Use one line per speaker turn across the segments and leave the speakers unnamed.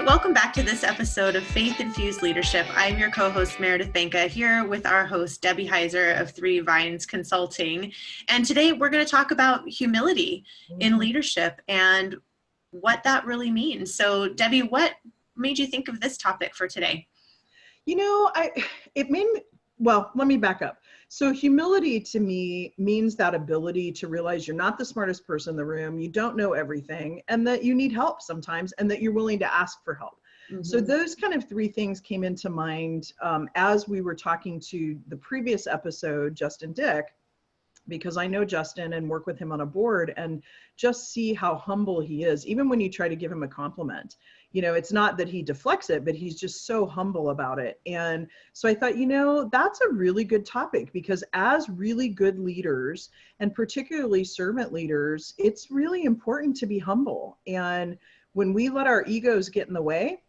right, welcome back to this episode of Faith-Infused Leadership. I'm your co-host, Meredith Banka, here with our host, Debbie Heiser of Three Vines Consulting. And today we're going to talk about humility in leadership and what that really means. So, Debbie, what made you think of this topic for today?
You know, let me back up. So humility to me means that ability to realize you're not the smartest person in the room, you don't know everything, and that you need help sometimes, and that you're willing to ask for help. So those kind of three things came into mind as we were talking to the previous episode, Justin Dick, because I know Justin and work with him on a board and just see how humble he is. Even when you try to give him a compliment, you know, it's not that he deflects it, but he's just so humble about it. And so I thought, you know, that's a really good topic, because as really good leaders, and particularly servant leaders, it's really important to be humble. And when we let our egos get in the way,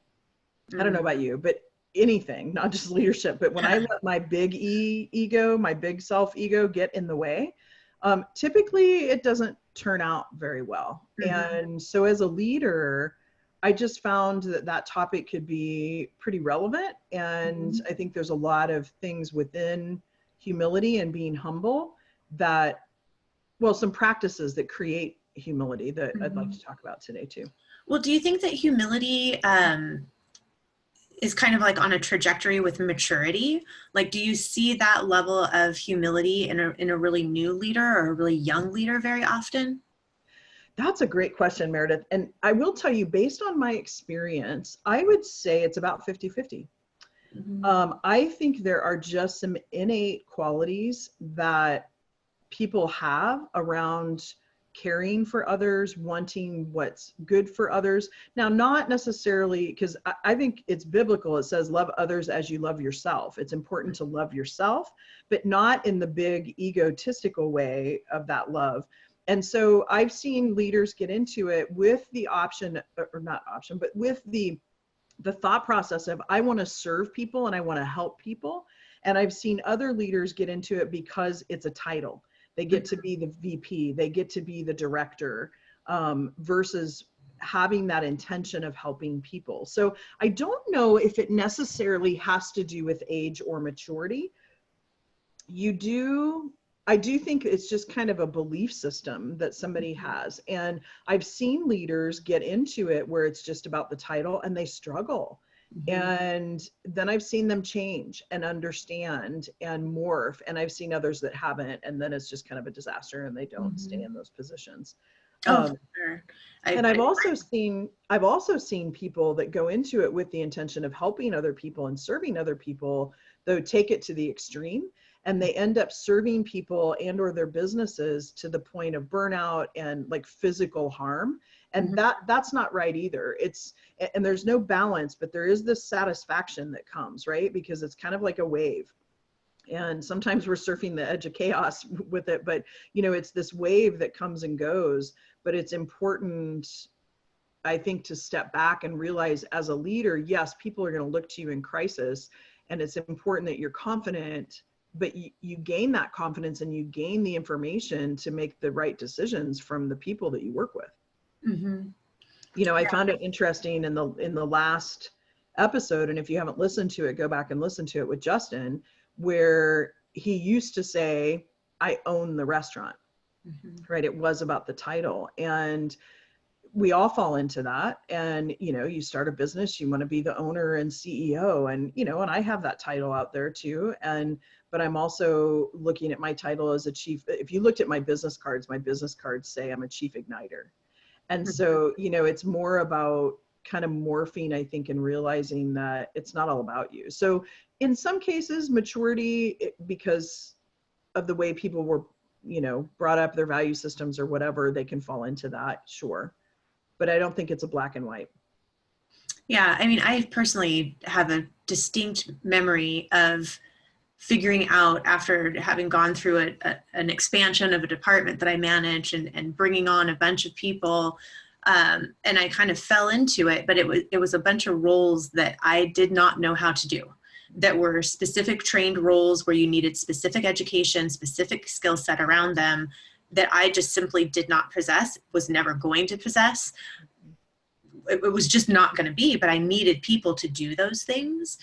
I don't know about you, but anything, not just leadership, but when I let my big ego, my big self ego get in the way, typically it doesn't turn out very well. And so as a leader, I just found that that topic could be pretty relevant. And I think there's a lot of things within humility and being humble that, well, some practices that create humility that I'd like to talk about today too.
Well, do you think that humility is kind of like on a trajectory with maturity? Like, do you see that level of humility in a really new leader or a really young leader very often?
That's a great question, Meredith. And I will tell you, based on my experience, I would say it's about 50-50. I think there are just some innate qualities that people have around caring for others, wanting what's good for others. Now, not necessarily, because I think it's biblical. It says, love others as you love yourself. It's important to love yourself, but not in the big egotistical way of that love. And so I've seen leaders get into it with the option, or not option, but with the thought process of, I want to serve people and I want to help people. And I've seen other leaders get into it because it's a title. They get to be the VP, they get to be the director, versus having that intention of helping people. So I don't know if it necessarily has to do with age or maturity. I do think it's just kind of a belief system that somebody has. And I've seen leaders get into it where it's just about the title and they struggle. And then I've seen them change and understand and morph. And I've seen others that haven't. And then it's just kind of a disaster and they don't stay in those positions.
Sure.
And I've also seen people that go into it with the intention of helping other people and serving other people, though take it to the extreme. And they end up serving people and or their businesses to the point of burnout and like physical harm. And that's not right either. And there's no balance, but there is this satisfaction that comes, right? Because it's kind of like a wave. And sometimes we're surfing the edge of chaos with it, but you know, it's this wave that comes and goes. But it's important, I think, to step back and realize as a leader, yes, people are going to look to you in crisis. And it's important that you're confident, but you gain that confidence and you gain the information to make the right decisions from the people that you work with. You know, I found it interesting in the last episode, and if you haven't listened to it, go back and listen to it with Justin, where he used to say, I own the restaurant, right? It was about the title. And we all fall into that. And, you know, you start a business, you want to be the owner and CEO, and, you know, and I have that title out there too. But I'm also looking at my title as a chief. If you looked at my business cards say I'm a chief igniter. And so, you know, it's more about kind of morphing, I think, and realizing that it's not all about you. So in some cases, maturity, because of the way people were, you know, brought up, their value systems or whatever, they can fall into that, sure. But I don't think it's a black and white.
Yeah, I mean, I personally have a distinct memory of figuring out, after having gone through an expansion of a department that I managed and bringing on a bunch of people, and I kind of fell into it, but it was a bunch of roles that I did not know how to do, that were specific trained roles where you needed specific education, specific skill set around them, that I just simply did not possess, was never going to possess. it was just not going to be, but I needed people to do those things.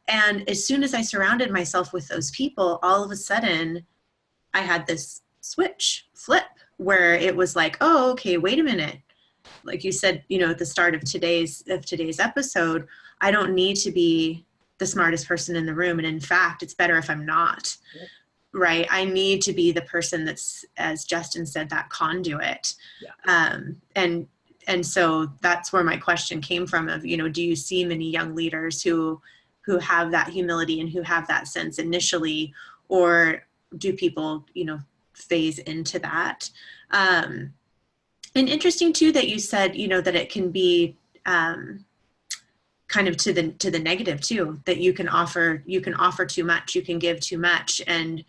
And as soon as I surrounded myself with those people, all of a sudden I had this flip, where it was like, oh, okay, wait a minute. Like you said, at the start of today's episode, I don't need to be the smartest person in the room. And in fact, it's better if I'm not.
Yep.
Right. I need to be the person that's, as Justin said, that conduit.
Yeah.
And so that's where my question came from of, do you see many young leaders who have that humility and who have that sense initially, or do people, phase into that? And interesting too, that you said, that it can be, kind of to the negative too, that you can offer too much, you can give too much, and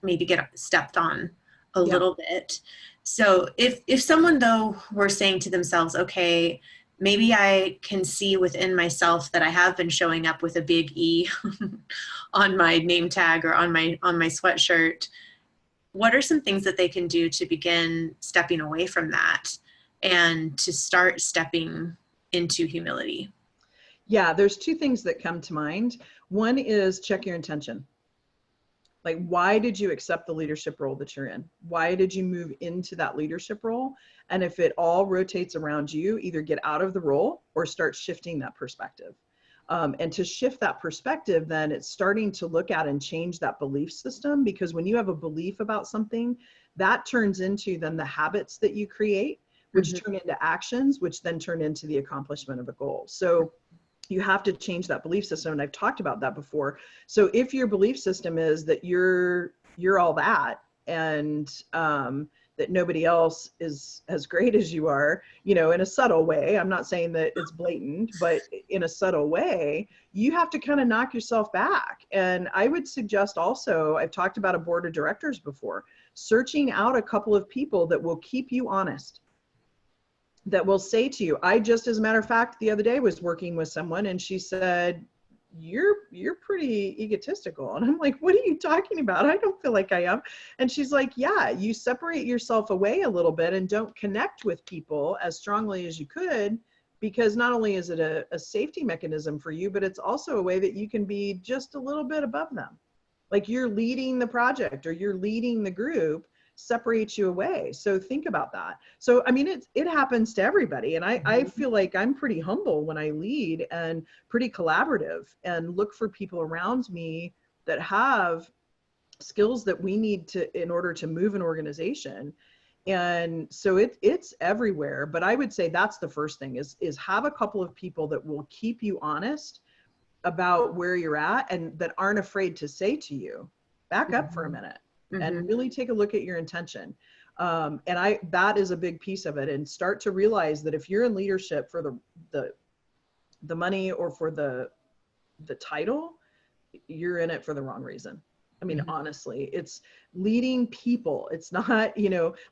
maybe get stepped on a little bit. So if someone though were saying to themselves, okay, maybe I can see within myself that I have been showing up with a big E on my name tag or on my sweatshirt, what are some things that they can do to begin stepping away from that and to start stepping into humility?
Yeah, there's two things that come to mind. One is check your intention. Like, why did you accept the leadership role that you're in? Why did you move into that leadership role? And if it all rotates around you, either get out of the role or start shifting that perspective. And to shift that perspective, then it's starting to look at and change that belief system, because when you have a belief about something, that turns into then the habits that you create, which turn into actions, which then turn into the accomplishment of a goal. So you have to change that belief system. And I've talked about that before. So if your belief system is that you're all that, and that nobody else is as great as you are, in a subtle way, I'm not saying that it's blatant, but in a subtle way, you have to kind of knock yourself back. And I would suggest also, I've talked about a board of directors before, searching out a couple of people that will keep you honest, that will say to you, I just, as a matter of fact, the other day was working with someone and she said, you're pretty egotistical. And I'm like, what are you talking about? I don't feel like I am. And she's like, yeah, you separate yourself away a little bit and don't connect with people as strongly as you could, because not only is it a safety mechanism for you, but it's also a way that you can be just a little bit above them. Like you're leading the project or you're leading the group, separates you away. So think about that. So, I mean, it happens to everybody. And I feel like I'm pretty humble when I lead and pretty collaborative and look for people around me that have skills that we need to, in order to move an organization. And so it's everywhere. But I would say that's the first thing is have a couple of people that will keep you honest about where you're at and that aren't afraid to say to you, back up for a minute. And really take a look at your intention. And that is a big piece of it. And start to realize that if you're in leadership for the money or for the title, you're in it for the wrong reason. I mean, honestly, it's leading people. It's not,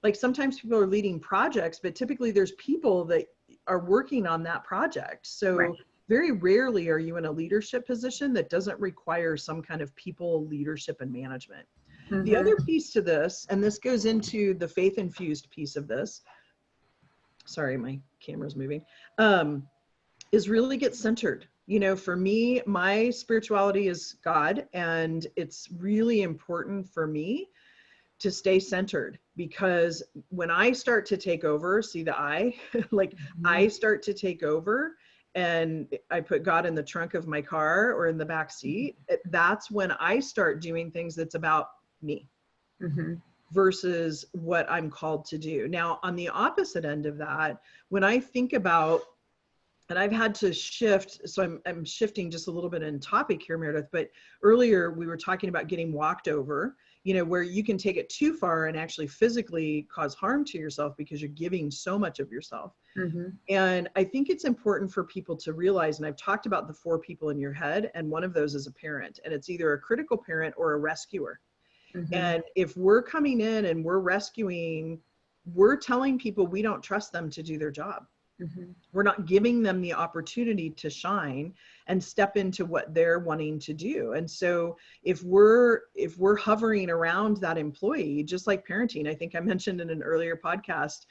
like sometimes people are leading projects, but typically there's people that are working on that project. So very rarely are you in a leadership position that doesn't require some kind of people leadership and management. The other piece to this, and this goes into the faith-infused piece of this, sorry, my camera's moving, is really get centered. For me, my spirituality is God, and it's really important for me to stay centered, because when I start to take over, see the I, like I start to take over and I put God in the trunk of my car or in the back seat, that's when I start doing things that's about me versus what I'm called to do. Now, on the opposite end of that, when I think about, and I've had to shift, so I'm shifting just a little bit in topic here, Meredith, but earlier we were talking about getting walked over, where you can take it too far and actually physically cause harm to yourself because you're giving so much of yourself. And I think it's important for people to realize, and I've talked about the 4 people in your head, and one of those is a parent, and it's either a critical parent or a rescuer. And if we're coming in and we're rescuing, we're telling people we don't trust them to do their job.
Mm-hmm.
We're not giving them the opportunity to shine and step into what they're wanting to do. And so if we're hovering around that employee, just like parenting, I think I mentioned in an earlier podcast,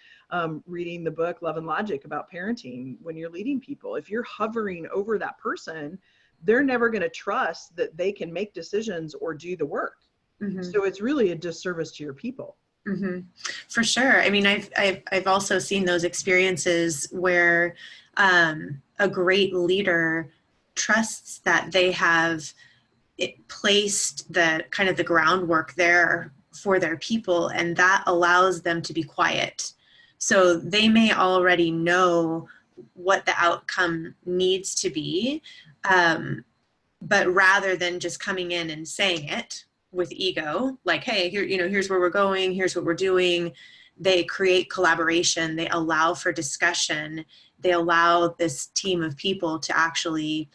reading the book Love and Logic about parenting, when you're leading people, if you're hovering over that person, they're never going to trust that they can make decisions or do the work.
Mm-hmm.
So it's really a disservice to your people.
Mm-hmm. For sure. I mean, I've also seen those experiences where a great leader trusts that they have placed the kind of the groundwork there for their people, and that allows them to be quiet. So they may already know what the outcome needs to be, but rather than just coming in and saying it with ego, like, hey, here, here's where we're going, here's what we're doing, they create collaboration, they allow for discussion, they allow this team of people to actually,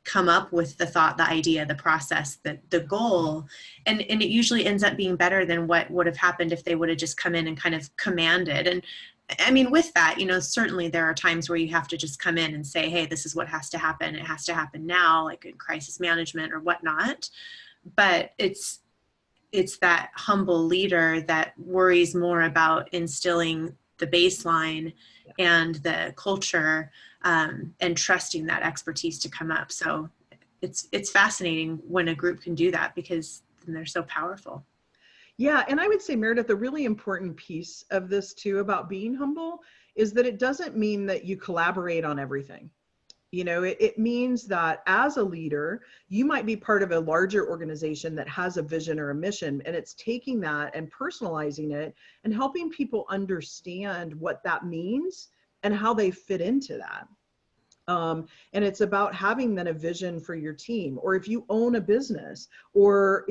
come up with the thought, the idea, the process, the goal. And it usually ends up being better than what would have happened if they would have just come in and kind of commanded. And I mean, with that, certainly there are times where you have to just come in and say, hey, this is what has to happen. It has to happen now, like in crisis management or whatnot. But it's that humble leader that worries more about instilling the baseline and the culture, and trusting that expertise to come up. So it's fascinating when a group can do that, because then they're so powerful.
Yeah. And I would say, Meredith, a really important piece of this too about being humble is that it doesn't mean that you collaborate on everything. It means that as a leader, you might be part of a larger organization that has a vision or a mission, and it's taking that and personalizing it and helping people understand what that means and how they fit into that. And it's about having then a vision for your team, or if you own a business, or,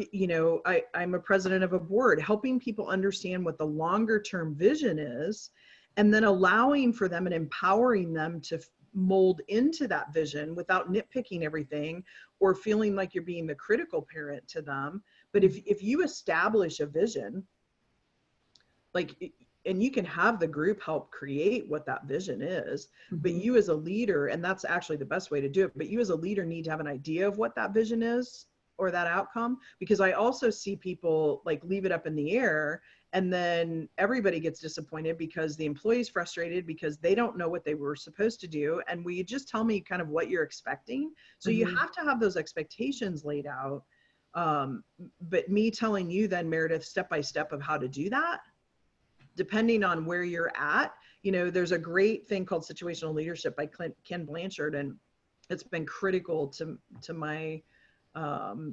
I'm a president of a board, helping people understand what the longer term vision is, and then allowing for them and empowering them to mold into that vision without nitpicking everything or feeling like you're being the critical parent to them. But if you establish a vision, and you can have the group help create what that vision is, but you as a leader, and that's actually the best way to do it, but you as a leader need to have an idea of what that vision is or that outcome. Because I also see people leave it up in the air, and then everybody gets disappointed because the employee's frustrated because they don't know what they were supposed to do. And will you just tell me kind of what you're expecting? So you have to have those expectations laid out. But me telling you then, Meredith, step by step of how to do that, depending on where you're at, there's a great thing called Situational Leadership by Ken Blanchard. And it's been critical to my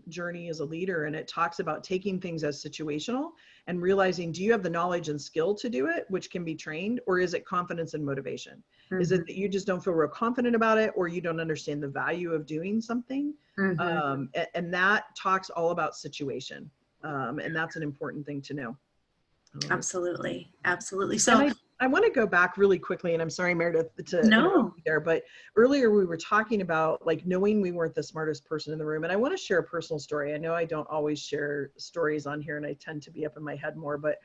journey as a leader. And it talks about taking things as situational and realizing, do you have the knowledge and skill to do it, which can be trained, or is it confidence and motivation? Is it that you just don't feel real confident about it, or you don't understand the value of doing something? And that talks all about situation. And that's an important thing to know.
Absolutely. So
and I want to go back really quickly, and I'm sorry, Meredith, to
no.
there, but earlier we were talking about knowing we weren't the smartest person in the room. And I want to share a personal story. I know I don't always share stories on here, and I tend to be up in my head more, but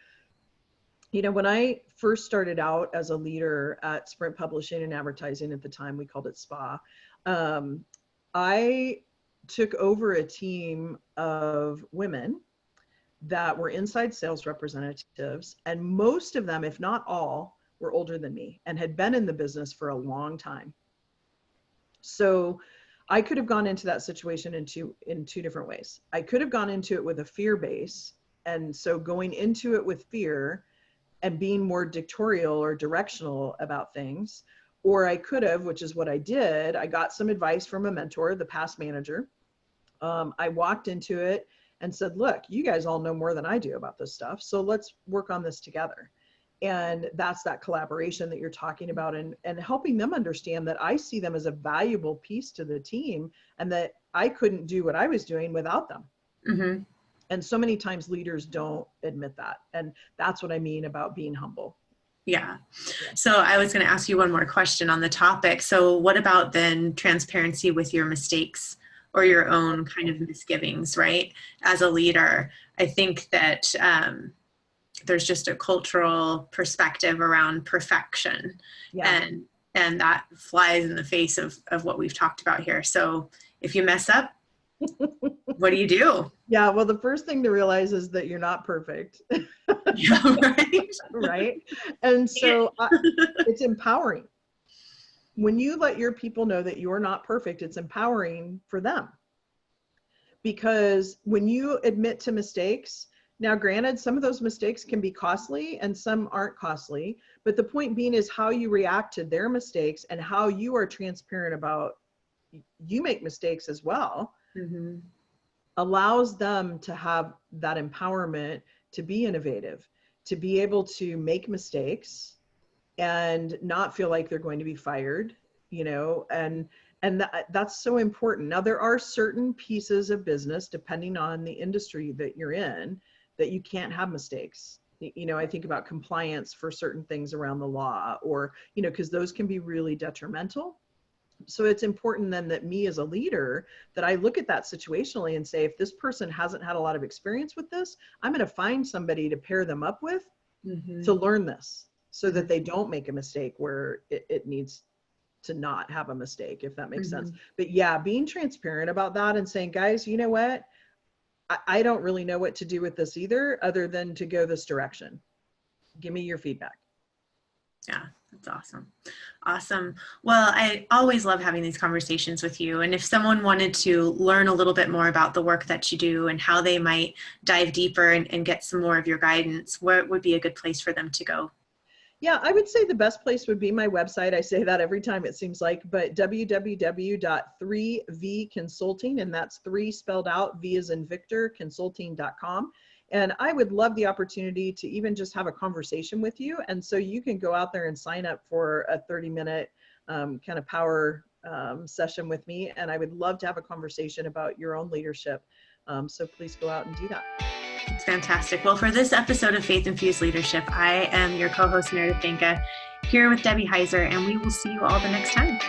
when I first started out as a leader at Sprint Publishing and Advertising, at the time we called it SPA, I took over a team of women that were inside sales representatives, and most of them, if not all, were older than me and had been in the business for a long time. So I could have gone into that situation in two different ways. I could have gone into it with a fear base, and so going into it with fear and being more dictatorial or directional about things, or I could have, which is what I did, I got some advice from a mentor, the past manager. I walked into it and said, look, you guys all know more than I do about this stuff, so let's work on this together. And that's that collaboration that you're talking about, and helping them understand that I see them as a valuable piece to the team, and that I couldn't do what I was doing without them. And so many times leaders don't admit that. And that's what I mean about being humble.
Yeah. So I was going to ask you one more question on the topic. So what about then transparency with your mistakes or your own kind of misgivings, right? As a leader, I think that there's just a cultural perspective around perfection.
Yeah.
And that flies in the face of what we've talked about here. So if you mess up, what do you do?
Yeah. Well, the first thing to realize is that you're not perfect.
Yeah, right.
Right. And so it's empowering. When you let your people know that you're not perfect, it's empowering for them. Because when you admit to mistakes, now granted, some of those mistakes can be costly and some aren't costly, but the point being is how you react to their mistakes and how you are transparent about you make mistakes as well,
Mm-hmm.
allows them to have that empowerment to be innovative, to be able to make mistakes and not feel like they're going to be fired, you know, and that's so important. Now, there are certain pieces of business, depending on the industry that you're in, that you can't have mistakes. You know, I think about compliance for certain things around the law, or, you know, because those can be really detrimental. So it's important then that me as a leader, that I look at that situationally and say, if this person hasn't had a lot of experience with this, I'm going to find somebody to pair them up with
Mm-hmm.
to learn this, so
Mm-hmm.
that they don't make a mistake where it needs to not have a mistake, if that makes
Mm-hmm.
sense. But yeah, being transparent about that and saying, guys, you know what? I don't really know what to do with this either, other than to go this direction. Give me your feedback.
Yeah, that's awesome. Awesome. Well, I always love having these conversations with you. And if someone wanted to learn a little bit more about the work that you do and how they might dive deeper and get some more of your guidance, where would be a good place for them to go?
Yeah, I would say the best place would be my website. I say that every time it seems like, but www.3vconsulting, and that's 3 spelled out, V as in Victor, consulting.com. And I would love the opportunity to even just have a conversation with you. And so you can go out there and sign up for a 30-minute kind of power session with me. And I would love to have a conversation about your own leadership. So please go out and do that.
It's fantastic. Well, for this episode of Faith-Infused Leadership, I am your co-host, Meredith Danka, here with Debbie Heiser, and we will see you all the next time.